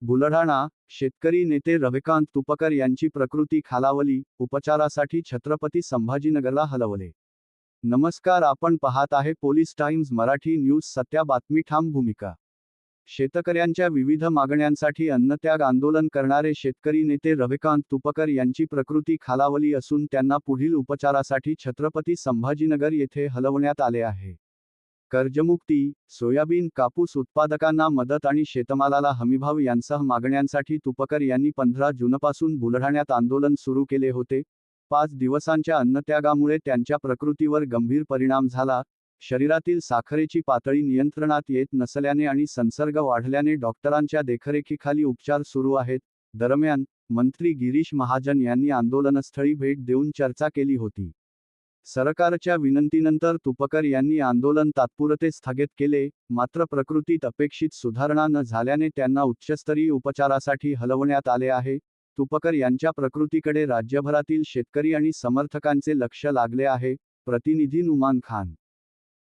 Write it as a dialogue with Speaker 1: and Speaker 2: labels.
Speaker 1: बुलढाणा, शेतकरी नेते रविकांत तुपकर यांची प्रकृती खालावली, उपचारासाठी छत्रपती संभाजीनगरला हलवले. नमस्कार, आपण पाहत आहे पोलीस टाइम्स मराठी न्यूज. सत्य बातमी, ठाम भूमिका. शेतकऱ्यांच्या विविध मागण्यांसाठी अन्नत्याग आंदोलन करणारे शेतकरी नेते रविकांत तुपकर यांची प्रकृती खालावली असून त्यांना पुढील उपचारासाठी छत्रपती संभाजीनगर येथे हलवण्यात आले आहे. कर्जमुक्ती, सोयाबीन कापूस उत्पादकांना मदत आणि शेतमालाला हमीभाव यांसह मागण्यांसाठी तुपकर यांनी 15 जूनपासून बुलढाण्यात आंदोलन सुरू केले होते. 5 दिवसांच्या अन्नत्यागामुळे त्यांच्या प्रकृतीवर गंभीर परिणाम झाला. शरीरातील साखरेची पातळी नियंत्रणात येत नसल्याने आणि संसर्ग वाढल्याने डॉक्टरांच्या देखरेखीखाली उपचार सुरू आहेत. दरम्यान, मंत्री गिरीश महाजन यांनी आंदोलनस्थळी भेट देऊन चर्चा केली होती. सरकारच्या विनंतीनंतर तुपकर यांनी आंदोलन तात्पुरते स्थगित केले, मात्र प्रकृतीत अपेक्षित सुधारणा न झाल्याने त्यांना उच्चस्तरीय उपचारासाठी हलवण्यात आले आहे. तुपकर यांच्या प्रकृतीकडे राज्यभरातील शेतकरी आणि समर्थकांचे लक्ष लागले आहे. प्रतिनिधी नुमान खान.